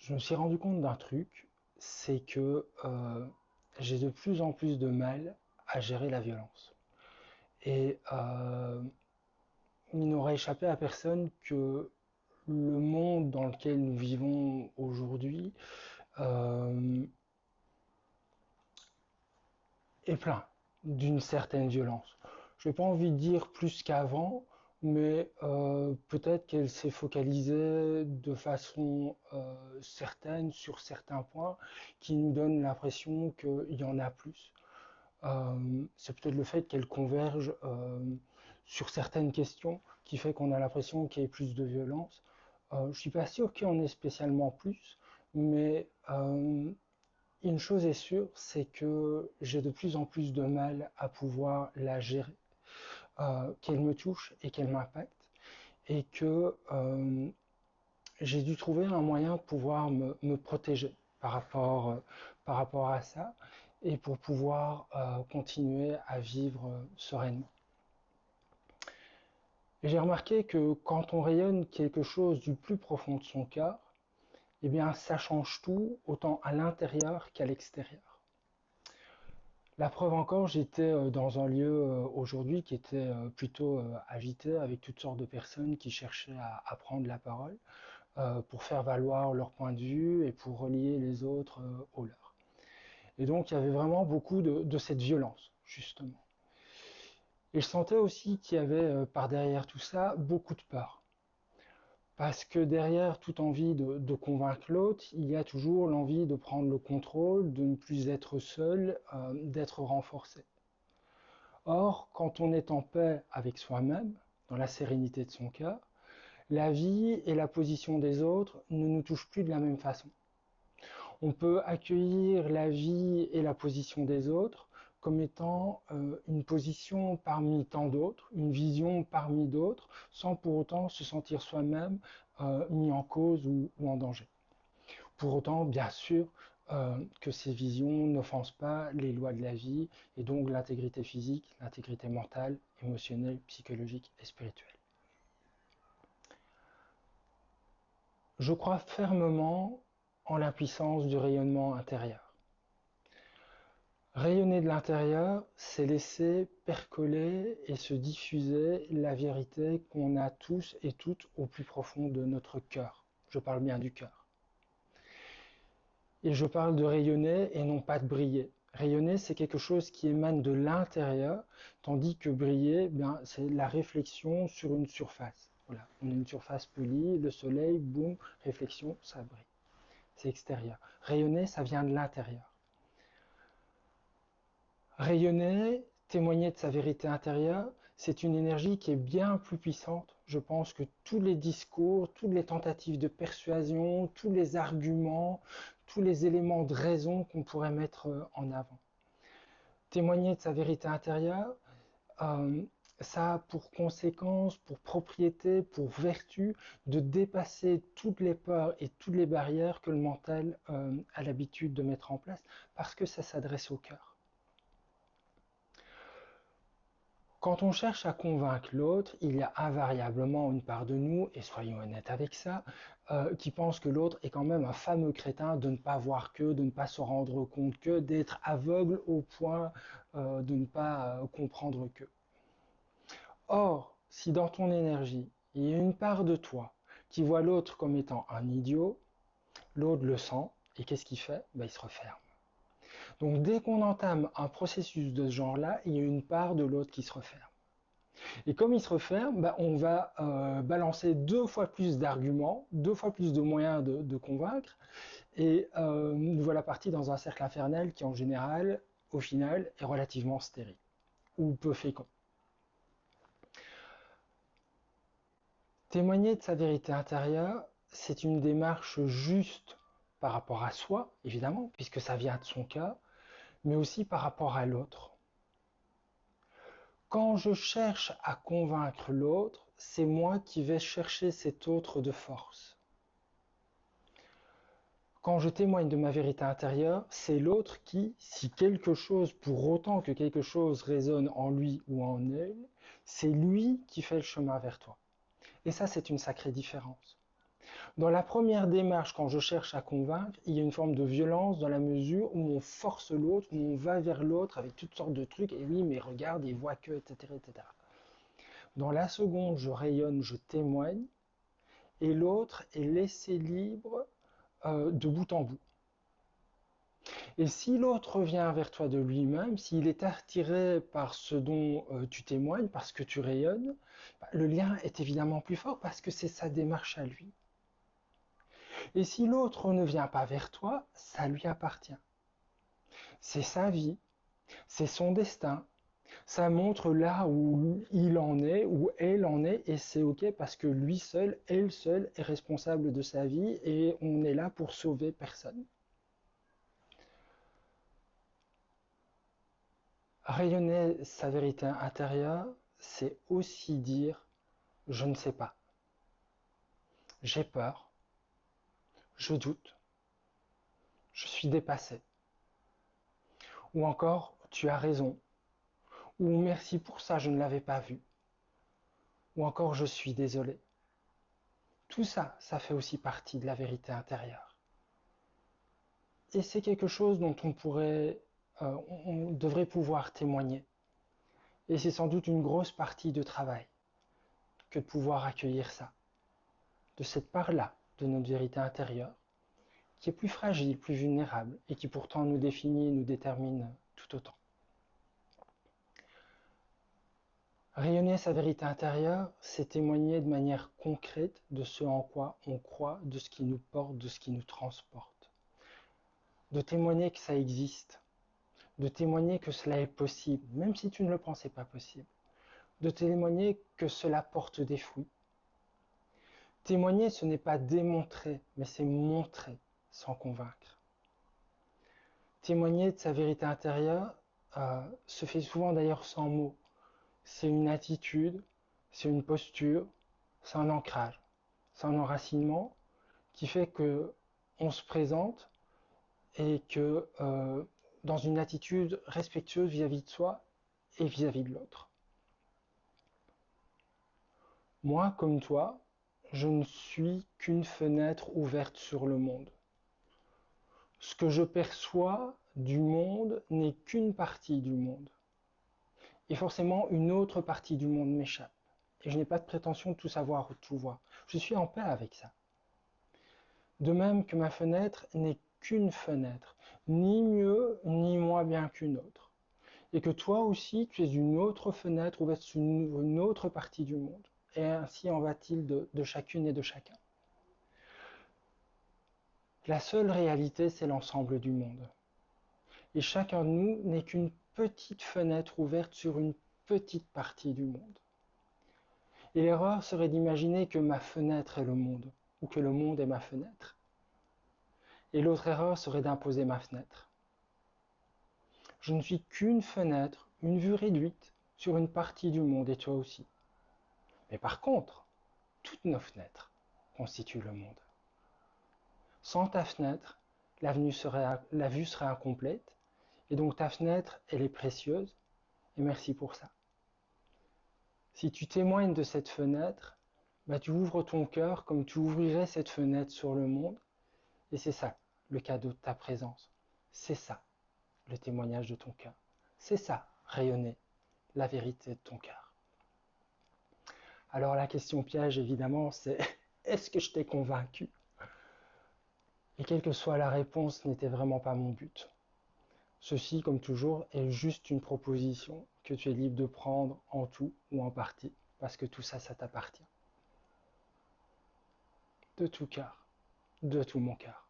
je me suis rendu compte d'un truc, c'est que j'ai de plus en plus de mal à gérer la violence. Et il n'aurait échappé à personne que le monde dans lequel nous vivons aujourd'hui euh, est plein d'une certaine violence. Je n'ai pas envie de dire plus qu'avant, mais peut-être qu'elle s'est focalisée de façon certaine sur certains points qui nous donnent l'impression qu'il y en a plus. C'est peut-être le fait qu'elle converge sur certaines questions qui fait qu'on a l'impression qu'il y ait plus de violence. Je ne suis pas sûr qu'il y en ait spécialement plus, mais une chose est sûre, c'est que j'ai de plus en plus de mal à pouvoir la gérer, qu'elle me touche et qu'elle m'impacte, et que j'ai dû trouver un moyen de pouvoir me protéger par rapport à ça, et pour pouvoir continuer à vivre sereinement. Et j'ai remarqué que quand on rayonne quelque chose du plus profond de son cœur, eh bien ça change tout, autant à l'intérieur qu'à l'extérieur. La preuve encore, j'étais dans un lieu aujourd'hui qui était plutôt agité avec toutes sortes de personnes qui cherchaient à prendre la parole pour faire valoir leur point de vue et pour relier les autres au leur. Et donc il y avait vraiment beaucoup de cette violence, justement. Et je sentais aussi qu'il y avait par derrière tout ça beaucoup de peur. Parce que derrière toute envie de convaincre l'autre, il y a toujours l'envie de prendre le contrôle, de ne plus être seul, d'être renforcé. Or, quand on est en paix avec soi-même, dans la sérénité de son cœur, la vie et la position des autres ne nous touchent plus de la même façon. On peut accueillir la vie et la position des autres comme étant une position parmi tant d'autres, une vision parmi d'autres, sans pour autant se sentir soi-même mis en cause ou en danger. Pour autant, bien sûr, que ces visions n'offensent pas les lois de la vie et donc l'intégrité physique, l'intégrité mentale, émotionnelle, psychologique et spirituelle. Je crois fermement en la puissance du rayonnement intérieur. Rayonner de l'intérieur, c'est laisser percoler et se diffuser la vérité qu'on a tous et toutes au plus profond de notre cœur. Je parle bien du cœur. Et je parle de rayonner et non pas de briller. Rayonner, c'est quelque chose qui émane de l'intérieur, tandis que briller, bien, c'est la réflexion sur une surface. Voilà, on a une surface polie, le soleil, boum, réflexion, ça brille. C'est extérieur. Rayonner, ça vient de l'intérieur. Rayonner, témoigner de sa vérité intérieure, c'est une énergie qui est bien plus puissante, je pense, que tous les discours, toutes les tentatives de persuasion, tous les arguments, tous les éléments de raison qu'on pourrait mettre en avant. Témoigner de sa vérité intérieure, euh, ça a pour conséquence, pour propriété, pour vertu de dépasser toutes les peurs et toutes les barrières que le mental a l'habitude de mettre en place, parce que ça s'adresse au cœur. Quand on cherche à convaincre l'autre, il y a invariablement une part de nous, et soyons honnêtes avec ça, qui pense que l'autre est quand même un fameux crétin de ne pas voir que, de ne pas se rendre compte que, d'être aveugle au point de ne pas comprendre que. Or, si dans ton énergie, il y a une part de toi qui voit l'autre comme étant un idiot, l'autre le sent, et qu'est-ce qu'il fait? Ben, il se referme. Donc dès qu'on entame un processus de ce genre-là, il y a une part de l'autre qui se referme. Et comme il se referme, bah, on va balancer deux fois plus d'arguments, deux fois plus de moyens de convaincre, et nous voilà partis dans un cercle infernal qui en général, au final, est relativement stérile, ou peu fécond. Témoigner de sa vérité intérieure, c'est une démarche juste par rapport à soi, évidemment, puisque ça vient de son cœur, mais aussi par rapport à l'autre. Quand je cherche à convaincre l'autre, c'est moi qui vais chercher cet autre de force. Quand je témoigne de ma vérité intérieure, c'est l'autre qui, si quelque chose, pour autant que quelque chose résonne en lui ou en elle, c'est lui qui fait le chemin vers toi. Et ça, c'est une sacrée différence. Dans la première démarche, quand je cherche à convaincre, il y a une forme de violence dans la mesure où on force l'autre, où on va vers l'autre avec toutes sortes de trucs, et oui, mais regarde, il voit que, etc., etc. Dans la seconde, je rayonne, je témoigne, et l'autre est laissé libre de bout en bout. Et si l'autre vient vers toi de lui-même, s'il est attiré par ce dont tu témoignes, parce que tu rayonnes, le lien est évidemment plus fort parce que c'est sa démarche à lui. Et si l'autre ne vient pas vers toi, ça lui appartient. C'est sa vie, c'est son destin. Ça montre là où il en est, où elle en est, et c'est ok parce que lui seul, elle seule est responsable de sa vie et on est là pour sauver personne. Rayonner sa vérité intérieure, c'est aussi dire je ne sais pas, j'ai peur, je doute, je suis dépassé. Ou encore tu as raison, ou merci pour ça, je ne l'avais pas vu. Ou encore je suis désolé. Tout ça, ça fait aussi partie de la vérité intérieure. Et c'est quelque chose dont on devrait pouvoir témoigner. Et c'est sans doute une grosse partie de travail que de pouvoir accueillir ça, de cette part-là de notre vérité intérieure, qui est plus fragile, plus vulnérable, et qui pourtant nous définit et nous détermine tout autant. Rayonner sa vérité intérieure, c'est témoigner de manière concrète de ce en quoi on croit, de ce qui nous porte, de ce qui nous transporte. De témoigner que ça existe, de témoigner que cela est possible, même si tu ne le pensais pas possible. De témoigner que cela porte des fruits. Témoigner, ce n'est pas démontrer, mais c'est montrer sans convaincre. Témoigner de sa vérité intérieure se fait souvent d'ailleurs sans mots. C'est une attitude, c'est une posture, c'est un ancrage, c'est un enracinement qui fait que on se présente et que dans une attitude respectueuse vis-à-vis de soi et vis-à-vis de l'autre. Moi, comme toi, je ne suis qu'une fenêtre ouverte sur le monde. Ce que je perçois du monde n'est qu'une partie du monde. Et forcément, une autre partie du monde m'échappe. Et je n'ai pas de prétention de tout savoir ou de tout voir. Je suis en paix avec ça. De même que ma fenêtre n'est qu'une fenêtre, ni mieux ni moins bien qu'une autre. Et que toi aussi, tu es une autre fenêtre ouverte sur une autre partie du monde. Et ainsi en va-t-il de chacune et de chacun. La seule réalité, c'est l'ensemble du monde. Et chacun de nous n'est qu'une petite fenêtre ouverte sur une petite partie du monde. Et l'erreur serait d'imaginer que ma fenêtre est le monde, ou que le monde est ma fenêtre. Et l'autre erreur serait d'imposer ma fenêtre. Je ne suis qu'une fenêtre, une vue réduite sur une partie du monde, et toi aussi. Mais par contre, toutes nos fenêtres constituent le monde. Sans ta fenêtre, la vue serait incomplète, et donc ta fenêtre, elle est précieuse, et merci pour ça. Si tu témoignes de cette fenêtre, tu ouvres ton cœur comme tu ouvrirais cette fenêtre sur le monde, et c'est ça le cadeau de ta présence. C'est ça le témoignage de ton cœur. C'est ça rayonner la vérité de ton cœur. Alors la question piège, évidemment, c'est est-ce que je t'ai convaincu? Et quelle que soit la réponse, ce n'était vraiment pas mon but. Ceci, comme toujours, est juste une proposition que tu es libre de prendre en tout ou en partie, parce que tout ça, ça t'appartient. De tout cœur, de tout mon cœur.